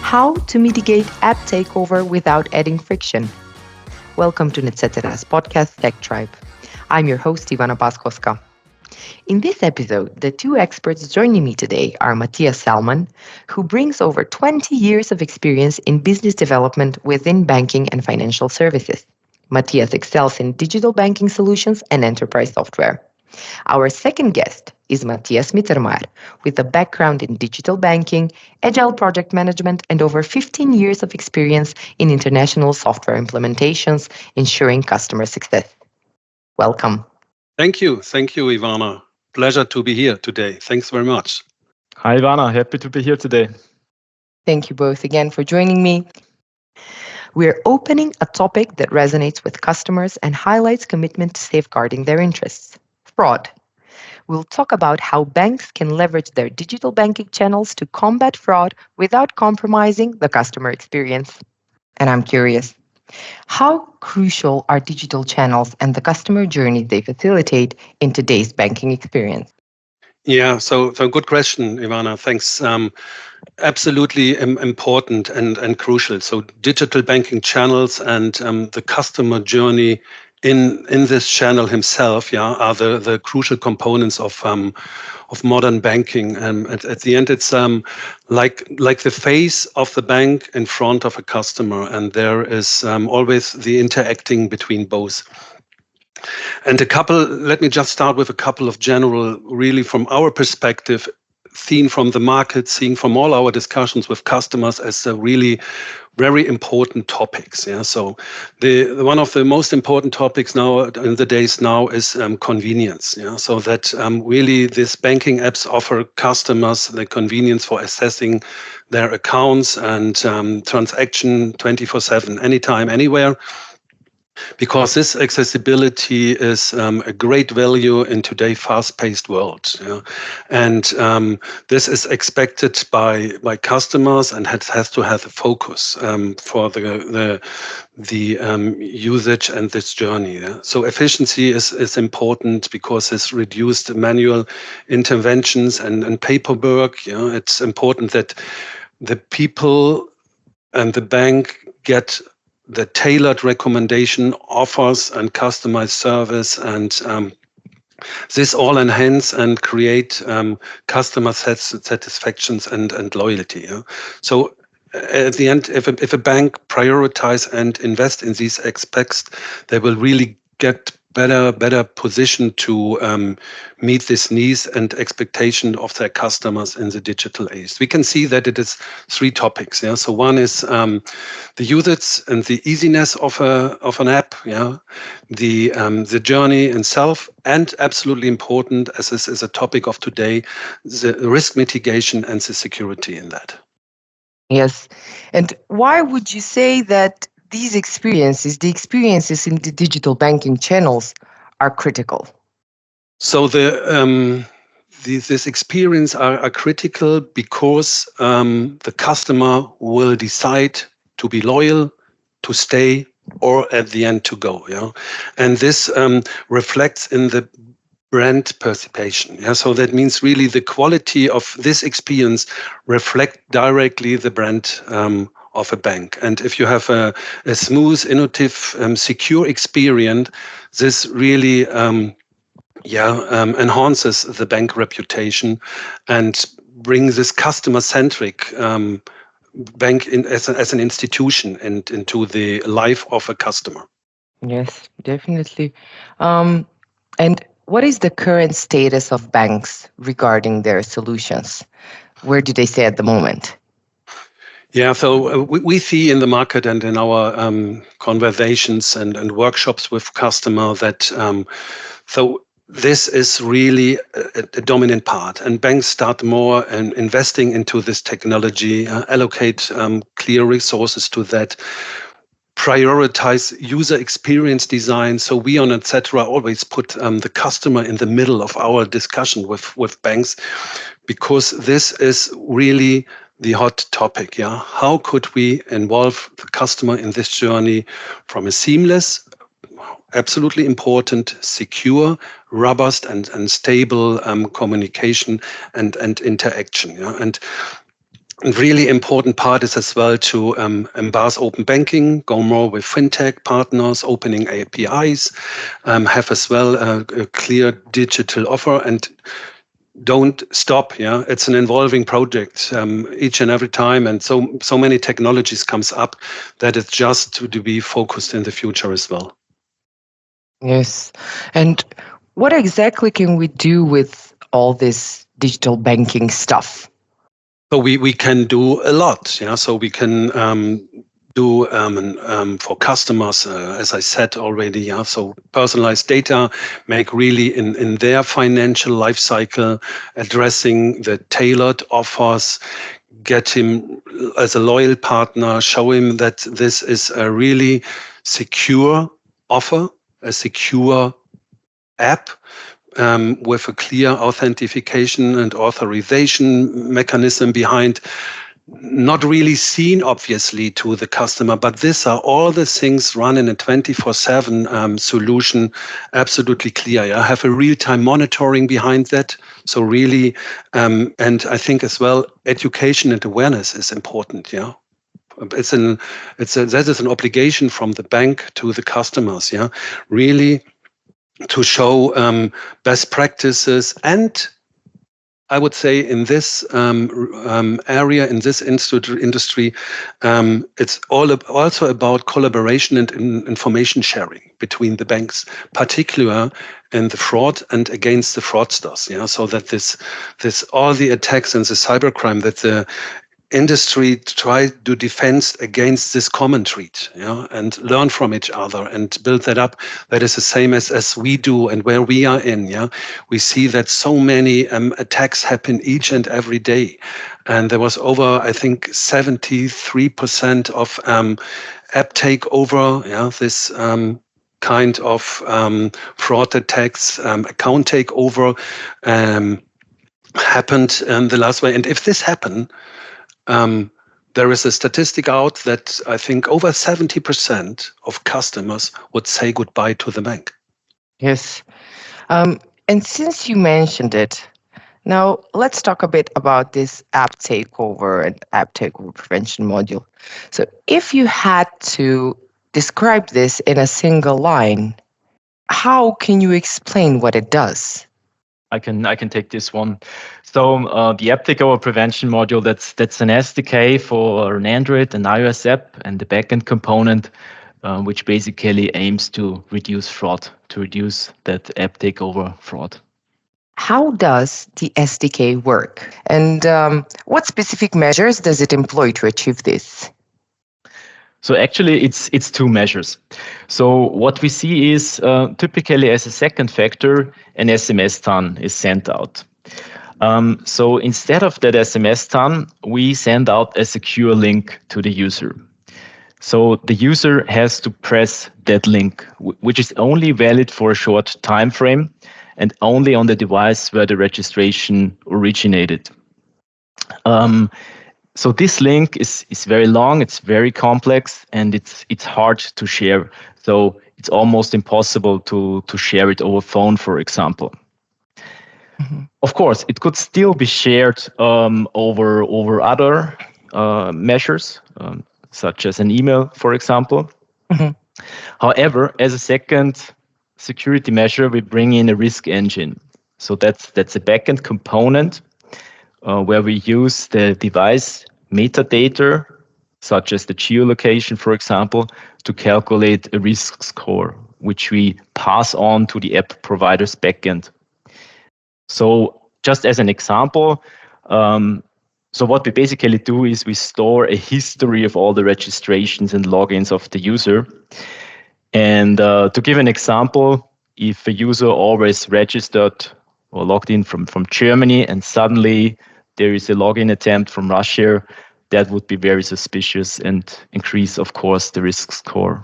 How to mitigate app takeover without adding friction. Welcome to Netzetera's podcast Tech Tribe. I'm your host, Ivana Paskowska. In this episode, the two experts joining me today are Matthias Salmon, who brings over 20 years of experience in business development within banking and financial services. Matthias excels in digital banking solutions and enterprise software. Our second guest is Matthias Mittermair, with a background in digital banking, agile project management, and over 15 years of experience in international software implementations, ensuring customer success. Welcome. Thank you. Thank you, Ivana. Pleasure to be here today. Thanks very much. Hi, Ivana. Happy to be here today. Thank you both again for joining me. We're opening a topic that resonates with customers and highlights commitment to safeguarding their interests: fraud. We'll talk about how banks can leverage their digital banking channels to combat fraud without compromising the customer experience. And I'm curious, how crucial are digital channels and the customer journey they facilitate in today's banking experience? Yeah, so good question, Ivana. Thanks. Absolutely important and crucial. So digital banking channels and the customer journey in this channel himself, are the crucial components of modern banking. And at the end, it's like the face of the bank in front of a customer, and there is always the interacting between both. And let me just start with a couple of general, really from our perspective, seen from the market, seeing from all our discussions with customers as a really very important topics. Yeah, so the one of the most important topics now in the days now is convenience. Yeah, so that really these banking apps offer customers the convenience for accessing their accounts and transaction 24/7, anytime, anywhere. Because this accessibility is a great value in today's fast-paced world, and this is expected by customers and has to have a focus for the usage and this journey. Yeah? So efficiency is important because it's reduced manual interventions and paperwork. It's important that the people and the bank get the tailored recommendation offers and customized service, and this all enhance and create customer satisfactions and loyalty. Yeah? So at the end, if a bank prioritize and invest in these aspects, they will really get better position to meet this needs and expectation of their customers in the digital age. We can see that it is three topics. Yeah, so one is the usage and the easiness of an app. Yeah, the journey itself, and absolutely important, as this is a topic of today, the risk mitigation and the security in that. Yes, and why would you say that the experiences in the digital banking channels are critical? So these experience are critical because the customer will decide to be loyal, to stay, or at the end to go. Yeah, and this reflects in the brand perception. Yeah, so that means really the quality of this experience reflect directly the brand of a bank. And if you have a smooth, innovative, secure experience, this really enhances the bank reputation and brings this customer-centric bank as an institution and into the life of a customer. Yes, definitely. And what is the current status of banks regarding their solutions? Where do they say at the moment? Yeah, so we see in the market and in our conversations and workshops with customers that so this is really a dominant part, and banks start more and investing into this technology, allocate clear resources to that, prioritize user experience design. So we on etc. always put the customer in the middle of our discussion with banks, because this is really the hot topic. Yeah, how could we involve the customer in this journey from a seamless, absolutely important, secure, robust, and stable communication and interaction. Yeah, and A really important part is as well to embrace open banking, go more with fintech partners, opening APIs, have as well a clear digital offer, and don't stop. Yeah, it's an evolving project each and every time, and so many technologies comes up that it's just to be focused in the future as well. Yes. And what exactly can we do with all this digital banking stuff? So we can do a lot. Yeah, so we can do for customers, as I said already. Yeah, so personalized data, make really in their financial life cycle, addressing the tailored offers, get him as a loyal partner, show him that this is a really secure offer, a secure app with a clear authentication and authorization mechanism behind. Not really seen, obviously, to the customer, but these are all the things run in a 24/7 solution, absolutely clear. I have a real-time monitoring behind that. So really, and I think as well, education and awareness is important. Yeah, that is an obligation from the bank to the customers. Yeah, really to show best practices, and I would say in this area, in this industry, it's also about collaboration and information sharing between the banks, particularly in the fraud and against the fraudsters. Yeah, so that this all the attacks and the cybercrime that the industry try to defend against this common threat, and learn from each other and build that up. That is the same as we do and where we are in. Yeah, we see that so many attacks happen each and every day, and there was over, I think, 73% of app takeover. Yeah, this kind of fraud attacks, account takeover happened the last way. And if this happened, there is a statistic out that I think over 70% of customers would say goodbye to the bank. Yes. And since you mentioned it, now let's talk a bit about this app takeover and app takeover prevention module. So if you had to describe this in a single line, how can you explain what it does? I can take this one. So the app takeover prevention module, that's an SDK for an Android and iOS app, and the backend component, which basically aims to reduce fraud, to reduce that app takeover fraud. How does the SDK work, and what specific measures does it employ to achieve this? So actually, it's two measures. So what we see is typically as a second factor, an SMS ton is sent out. So instead of that SMS ton, we send out a secure link to the user. So the user has to press that link, which is only valid for a short time frame and only on the device where the registration originated. So this link is very long, it's very complex, and it's hard to share. So it's almost impossible to share it over phone, for example. Mm-hmm. Of course, it could still be shared over other measures, such as an email, for example. Mm-hmm. However, as a second security measure, we bring in a risk engine. So that's a backend component where we use the device metadata, such as the geolocation, for example, to calculate a risk score, which we pass on to the app provider's backend. So just as an example, so what we basically do is we store a history of all the registrations and logins of the user. And to give an example, if a user always registered or logged in from Germany and suddenly there is a login attempt from Russia, that would be very suspicious and increase, of course, the risk score.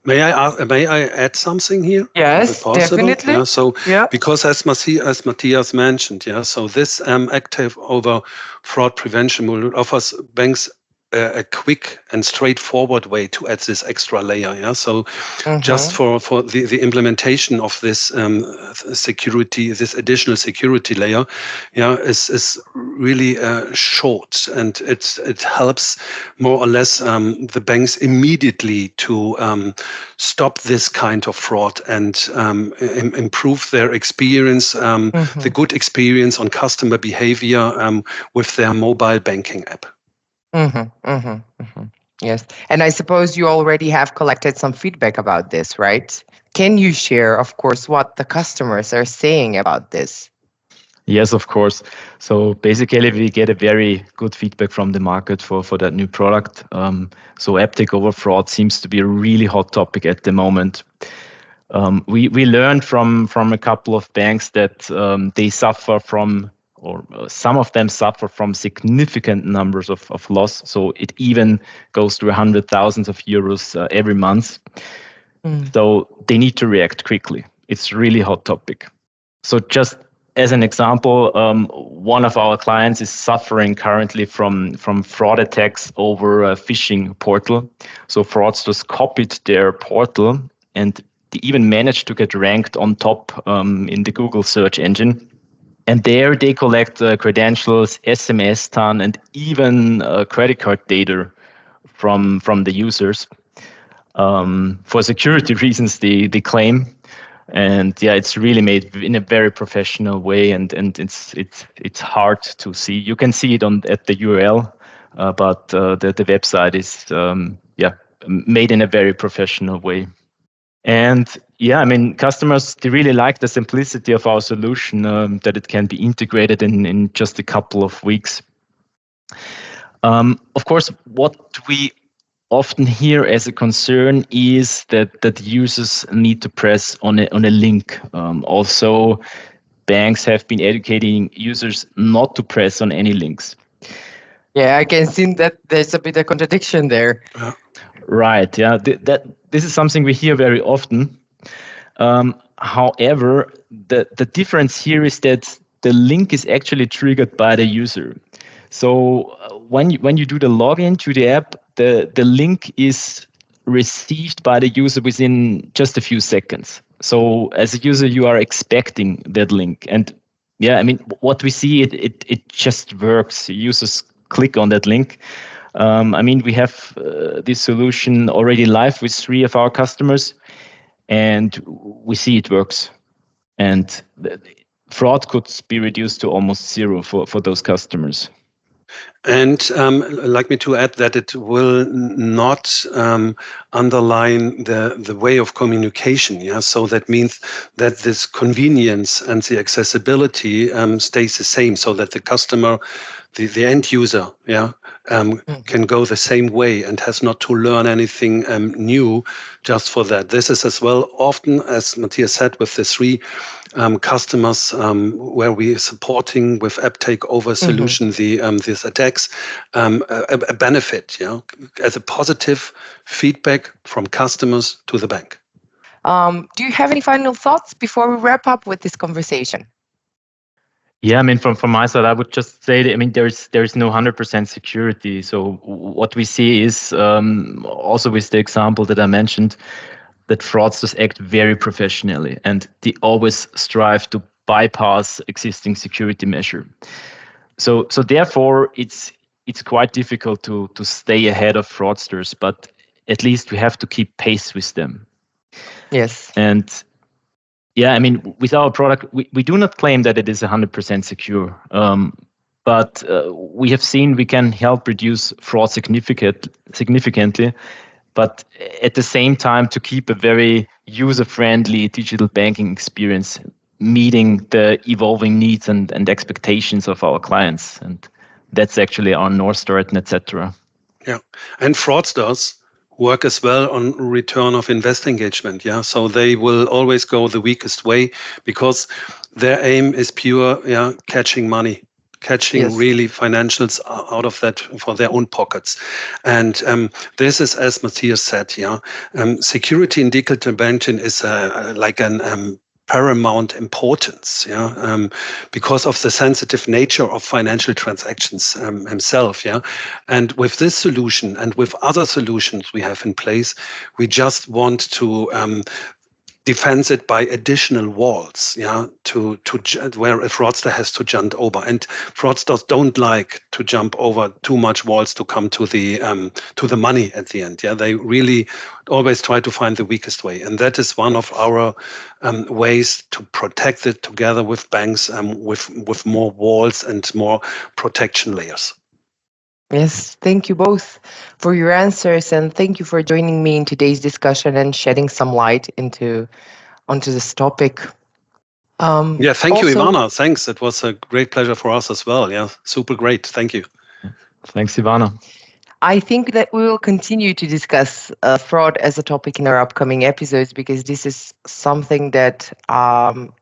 May I add something here? Yes, definitely. Yeah, so because as Matthias mentioned, so this active over fraud prevention module offers banks a quick and straightforward way to add this extra layer. Yeah, so just for the implementation of this security, this additional security layer, yeah, is really short, and it helps more or less the banks immediately to stop this kind of fraud and improve their experience, the good experience on customer behavior with their mobile banking app. Yes. And I suppose you already have collected some feedback about this, right? Can you share, of course, what the customers are saying about this? Yes, of course. So basically, we get a very good feedback from the market for that new product. So app takeover fraud seems to be a really hot topic at the moment. We learned from a couple of banks that they suffer from, or some of them suffer from significant numbers of loss. So it even goes to 100,000 of euros every month. So they need to react quickly. It's really hot topic. So just as an example, one of our clients is suffering currently from fraud attacks over a phishing portal. So fraudsters copied their portal and they even managed to get ranked on top in the Google search engine. And there they collect credentials, SMS ton, and even credit card data from the users. For security reasons, they claim. And yeah, it's really made in a very professional way, and it's hard to see. You can see it at the URL, but the website is made in a very professional way. And yeah, I mean, customers, they really like the simplicity of our solution, that it can be integrated in just a couple of weeks. Of course, what we often hear as a concern is that users need to press on a link. Also, banks have been educating users not to press on any links. Yeah, I can see that there's a bit of contradiction there. Right. Yeah. This is something we hear very often. However, the difference here is that the link is actually triggered by the user. So when you do the login to the app, the link is received by the user within just a few seconds. So as a user, you are expecting that link. And yeah, I mean, what we see, it just works. Users click on that link. I mean, we have this solution already live with 3 of our customers, and we see it works. And fraud could be reduced to almost 0 for those customers. And like me to add that it will not underline the way of communication. Yeah, so that means that this convenience and the accessibility stays the same, so that the customer, the end user, can go the same way and has not to learn anything new just for that. This is as well often, as Matthias said, with the 3 customers where we are supporting with app takeover solution these attacks, a benefit, as a positive feedback from customers to the bank. Do you have any final thoughts before we wrap up with this conversation? Yeah, I mean, from my side, I would just say that, I mean, there's no 100% security. So what we see is also with the example that I mentioned, that fraudsters act very professionally and they always strive to bypass existing security measure. So therefore, it's quite difficult to stay ahead of fraudsters, but at least we have to keep pace with them. Yes. And yeah, I mean, with our product, we do not claim that it is 100% secure, but we have seen we can help reduce fraud significantly, but at the same time to keep a very user-friendly digital banking experience, meeting the evolving needs and expectations of our clients. And that's actually our North Star at Netcetera. Yeah, and fraudsters work as well on return of invest engagement. Yeah, so they will always go the weakest way because their aim is pure, catching money, catching really financials out of that for their own pockets. And this is, as Matthias said, security in digital banking is like an paramount importance, because of the sensitive nature of financial transactions himself, And with this solution and with other solutions we have in place, we just want to defends it by additional walls, to where a fraudster has to jump over, and fraudsters don't like to jump over too much walls to come to the money at the end. They really always try to find the weakest way, and that is one of our ways to protect it together with banks, with more walls and more protection layers. Yes, thank you both for your answers, and thank you for joining me in today's discussion and shedding some light onto this topic. Thank you, Ivana. Thanks. It was a great pleasure for us as well. Yeah, super great. Thank you. Thanks, Ivana. I think that we will continue to discuss fraud as a topic in our upcoming episodes, because this is something that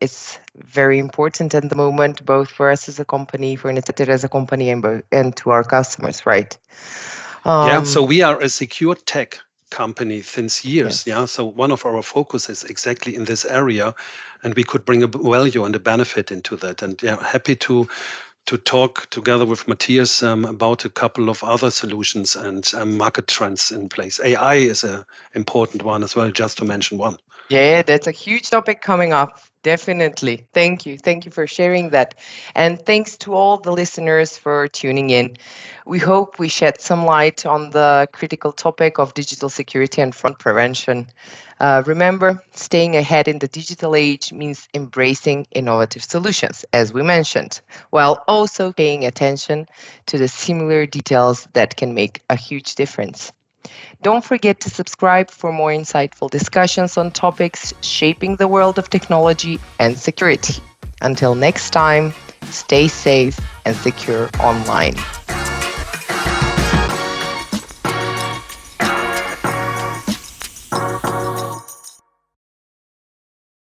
is very important at the moment, both for us as a company, for Netzetera as a company, and to our customers, right? So we are a secure tech company since years. Yes. So one of our focus is exactly in this area, and we could bring a value and a benefit into that. And happy to talk together with Matthias about a couple of other solutions and market trends in place. AI is an important one as well, just to mention one. Yeah, that's a huge topic coming up. Definitely. Thank you. Thank you for sharing that. And thanks to all the listeners for tuning in. We hope we shed some light on the critical topic of digital security and fraud prevention. Remember, staying ahead in the digital age means embracing innovative solutions, as we mentioned, while also paying attention to the similar details that can make a huge difference. Don't forget to subscribe for more insightful discussions on topics shaping the world of technology and security. Until next time, stay safe and secure online.